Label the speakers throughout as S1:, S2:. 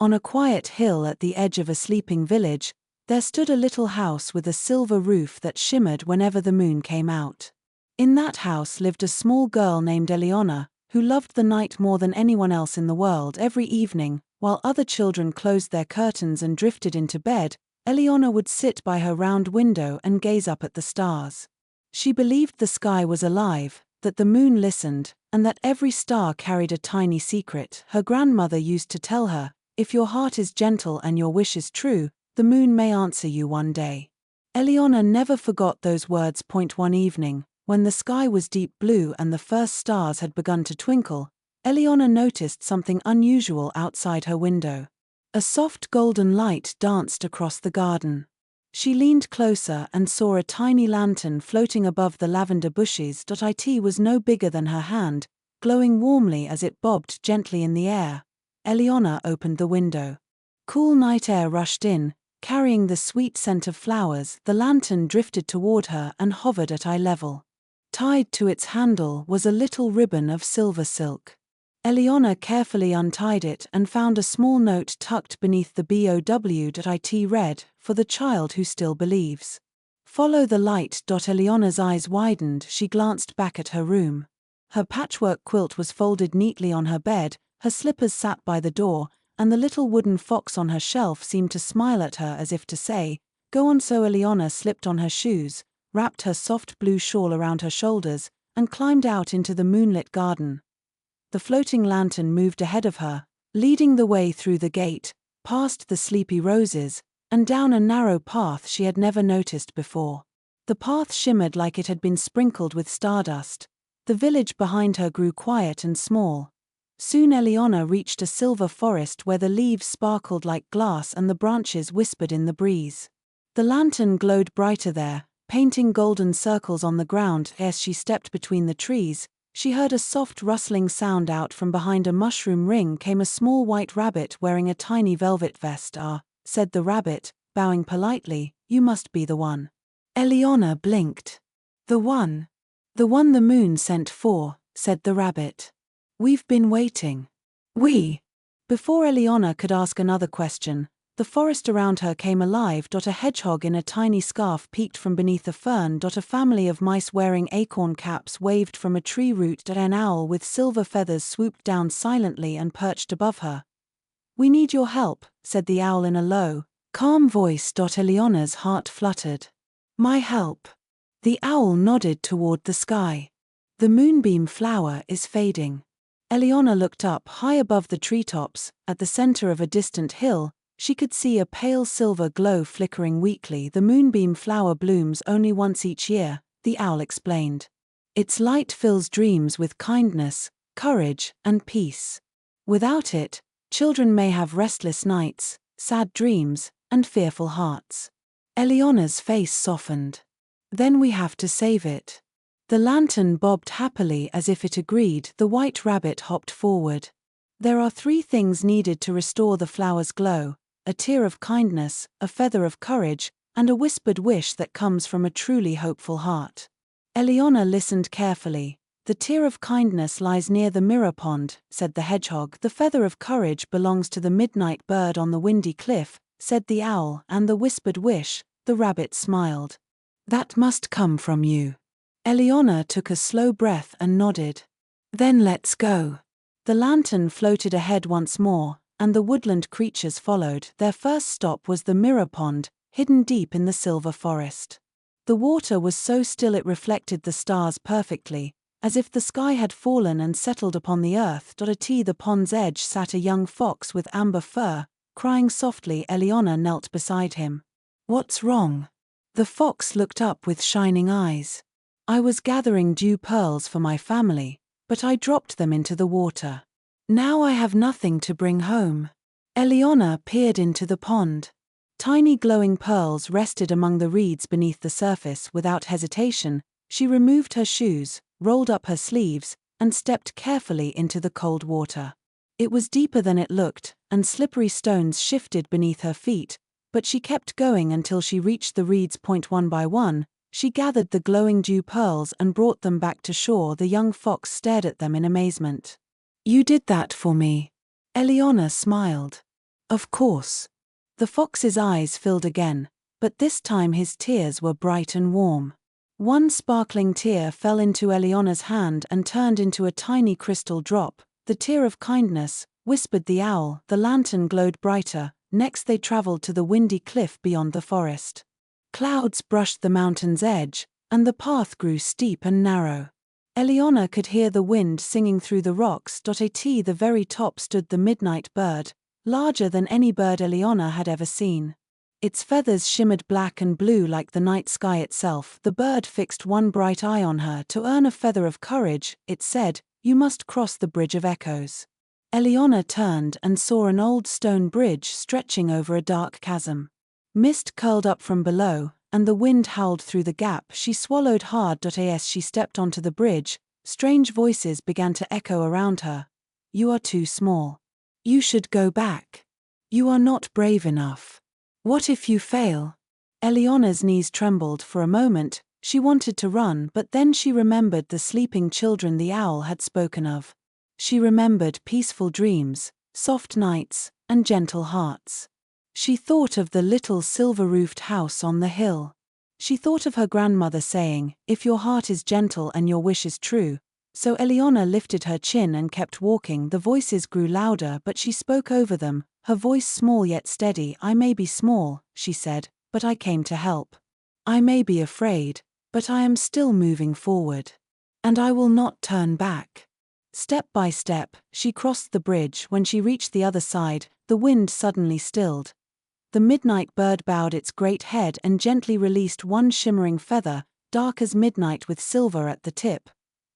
S1: On a quiet hill at the edge of a sleeping village, there stood a little house with a silver roof that shimmered whenever the moon came out. In that house lived a small girl named Eliana, who loved the night more than anyone else in the world. Every evening, while other children closed their curtains and drifted into bed, Eliana would sit by her round window and gaze up at the stars. She believed the sky was alive, that the moon listened, and that every star carried a tiny secret. Her grandmother used to tell her, "If your heart is gentle and your wish is true, the moon may answer you one day." Eliana never forgot those words. One evening, when the sky was deep blue and the first stars had begun to twinkle, Eliana noticed something unusual outside her window. A soft golden light danced across the garden. She leaned closer and saw a tiny lantern floating above the lavender bushes. It was no bigger than her hand, glowing warmly as it bobbed gently in the air. Eliana opened the window. Cool night air rushed in, carrying the sweet scent of flowers. The lantern drifted toward her and hovered at eye level. Tied to its handle was a little ribbon of silver silk. Eliana carefully untied it and found a small note tucked beneath the bow. It read, "For the child who still believes. Follow the light." Eliana's eyes widened. She glanced back at her room. Her patchwork quilt was folded neatly on her bed, her slippers sat by the door, and the little wooden fox on her shelf seemed to smile at her as if to say, "Go on." So Eliana slipped on her shoes, wrapped her soft blue shawl around her shoulders, and climbed out into the moonlit garden. The floating lantern moved ahead of her, leading the way through the gate, past the sleepy roses, and down a narrow path she had never noticed before. The path shimmered like it had been sprinkled with stardust. The village behind her grew quiet and small. Soon Eliana reached a silver forest where the leaves sparkled like glass and the branches whispered in the breeze. The lantern glowed brighter there, painting golden circles on the ground. As she stepped between the trees, she heard a soft rustling sound. Out from behind a mushroom ring came a small white rabbit wearing a tiny velvet vest. "Ah," said the rabbit, bowing politely, "you must be the one." Eliana blinked. The one the moon sent for," said the rabbit. "We've been waiting." "We?" Before Eliana could ask another question, the forest around her came alive. A hedgehog in a tiny scarf peeked from beneath a fern. A family of mice wearing acorn caps waved from a tree root. An owl with silver feathers swooped down silently and perched above her. "We need your help," said the owl in a low, calm voice. Eliana's heart fluttered. "My help?" The owl nodded toward the sky. "The moonbeam flower is fading." Eliana looked up. High above the treetops, at the center of a distant hill, she could see a pale silver glow flickering weakly. "The moonbeam flower blooms only once each year," the owl explained. "Its light fills dreams with kindness, courage, and peace. Without it, children may have restless nights, sad dreams, and fearful hearts." Eliana's face softened. "Then we have to save it." The lantern bobbed happily as if it agreed. The white rabbit hopped forward. "There are 3 things needed to restore the flower's glow: a tear of kindness, a feather of courage, and a whispered wish that comes from a truly hopeful heart." Eliana listened carefully. "The tear of kindness lies near the mirror pond," said the hedgehog. "The feather of courage belongs to the midnight bird on the windy cliff," said the owl. "And the whispered wish," the rabbit smiled, "that must come from you." Eliana took a slow breath and nodded. "Then let's go." The lantern floated ahead once more, and the woodland creatures followed. Their first stop was the mirror pond, hidden deep in the silver forest. The water was so still it reflected the stars perfectly, as if the sky had fallen and settled upon the earth. At the pond's edge sat a young fox with amber fur, crying softly. Eliana knelt beside him. "What's wrong?" The fox looked up with shining eyes. "I was gathering dew pearls for my family, but I dropped them into the water. Now I have nothing to bring home." Eliana peered into the pond. Tiny glowing pearls rested among the reeds beneath the surface. Without hesitation, she removed her shoes, rolled up her sleeves, and stepped carefully into the cold water. It was deeper than it looked, and slippery stones shifted beneath her feet, but she kept going until she reached the reeds. One by one, she gathered the glowing dew pearls and brought them back to shore. The young fox stared at them in amazement. "You did that for me?" Eliana smiled. Of course. The fox's eyes filled again, but this time his tears were bright and warm. One sparkling tear fell into Eliana's hand and turned into a tiny crystal drop. "The tear of kindness," whispered the owl. The lantern glowed brighter. Next they traveled to the windy cliff beyond the forest. Clouds brushed the mountain's edge, and the path grew steep and narrow. Eliana could hear the wind singing through the rocks. At the very top stood the midnight bird, larger than any bird Eliana had ever seen. Its feathers shimmered black and blue like the night sky itself. The bird fixed one bright eye on her. "To earn a feather of courage," it said, "you must cross the bridge of echoes." Eliana turned and saw an old stone bridge stretching over a dark chasm. Mist curled up from below, and the wind howled through the gap. She swallowed hard. As she stepped onto the bridge, strange voices began to echo around her. "You are too small. You should go back. You are not brave enough. What if you fail?" Eliana's knees trembled for a moment. She wanted to run, but then she remembered the sleeping children the owl had spoken of. She remembered peaceful dreams, soft nights, and gentle hearts. She thought of the little silver-roofed house on the hill. She thought of her grandmother saying, "If your heart is gentle and your wish is true." So Eliana lifted her chin and kept walking. The voices grew louder, but she spoke over them, her voice small yet steady. "I may be small," she said, "but I came to help. I may be afraid, but I am still moving forward. And I will not turn back." Step by step, she crossed the bridge. When she reached the other side, the wind suddenly stilled. The midnight bird bowed its great head and gently released one shimmering feather, dark as midnight with silver at the tip.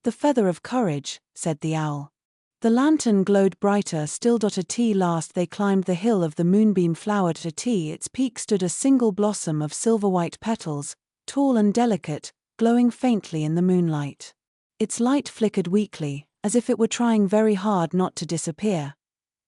S1: "The feather of courage," said the owl. The lantern glowed brighter still. At last they climbed the hill of the moonbeam flowered. At its peak stood a single blossom of silver-white petals, tall and delicate, glowing faintly in the moonlight. Its light flickered weakly, as if it were trying very hard not to disappear.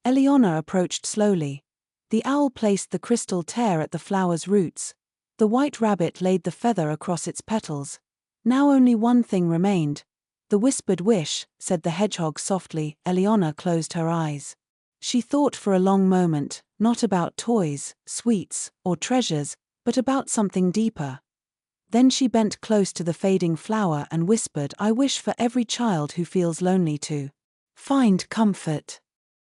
S1: Eliana approached slowly. The owl placed the crystal tear at the flower's roots. The white rabbit laid the feather across its petals. Now only one thing remained. "The whispered wish," said the hedgehog softly. Eliana closed her eyes. She thought for a long moment, not about toys, sweets, or treasures, but about something deeper. Then she bent close to the fading flower and whispered, "I wish for every child who feels lonely to find comfort.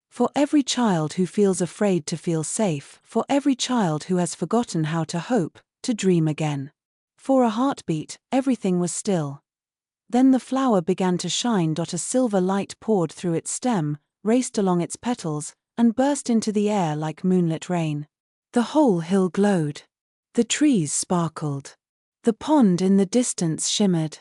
S1: For every child who feels afraid to feel safe. For every child who has forgotten how to hope, to dream again." For a heartbeat, everything was still. Then the flower began to shine. A silver light poured through its stem, raced along its petals, and burst into the air like moonlit rain. The whole hill glowed. The trees sparkled. The pond in the distance shimmered.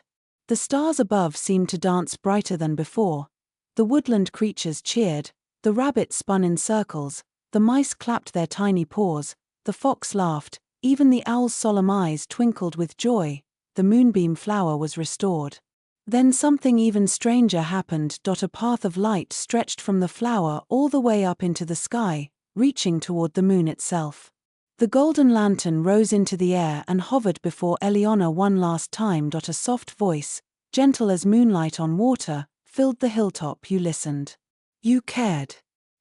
S1: The stars above seemed to dance brighter than before. The woodland creatures cheered. The rabbit spun in circles. The mice clapped their tiny paws. The fox laughed. Even the owl's solemn eyes twinkled with joy. The moonbeam flower was restored. Then something even stranger happened. A path of light stretched from the flower all the way up into the sky, reaching toward the moon itself. The golden lantern rose into the air and hovered before Eliana one last time. A soft voice, gentle as moonlight on water, filled the hilltop. "You listened. You cared.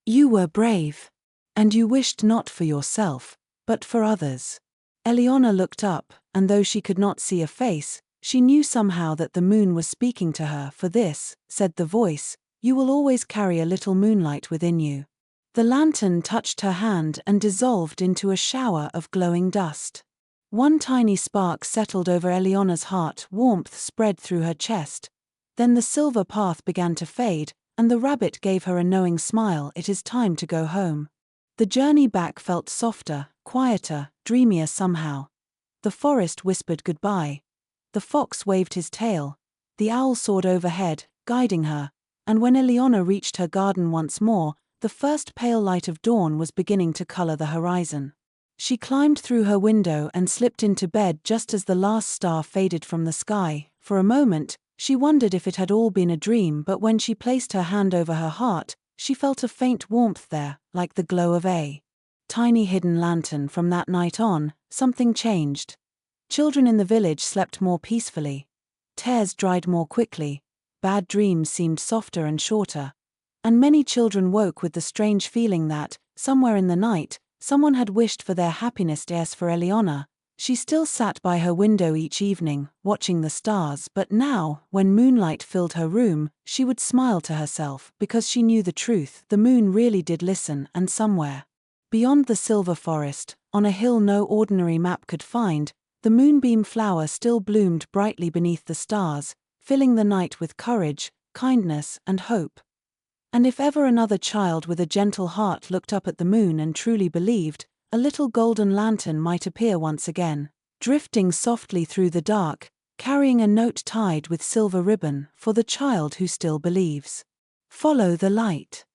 S1: You were brave. And you wished not for yourself, but for others." Eliana looked up, and though she could not see a face, she knew somehow that the moon was speaking to her. "For this," said the voice, "you will always carry a little moonlight within you." The lantern touched her hand and dissolved into a shower of glowing dust. One tiny spark settled over Eliana's heart. Warmth spread through her chest. Then the silver path began to fade, and the rabbit gave her a knowing smile. "It is time to go home." The journey back felt softer, quieter, dreamier somehow. The forest whispered goodbye. The fox waved his tail. The owl soared overhead, guiding her. And when Eliana reached her garden once more, the first pale light of dawn was beginning to color the horizon. She climbed through her window and slipped into bed just as the last star faded from the sky. For a moment, she wondered if it had all been a dream, but when she placed her hand over her heart, she felt a faint warmth there, like the glow of a tiny hidden lantern. From that night on, something changed. Children in the village slept more peacefully. Tears dried more quickly. Bad dreams seemed softer and shorter. And many children woke with the strange feeling that, somewhere in the night, someone had wished for their happiness. As for Eliana, she still sat by her window each evening, watching the stars, but now, when moonlight filled her room, she would smile to herself, because she knew the truth: the moon really did listen, and somewhere beyond the silver forest, on a hill no ordinary map could find, the moonbeam flower still bloomed brightly beneath the stars, filling the night with courage, kindness, and hope. And if ever another child with a gentle heart looked up at the moon and truly believed, a little golden lantern might appear once again, drifting softly through the dark, carrying a note tied with silver ribbon for the child who still believes. Follow the light.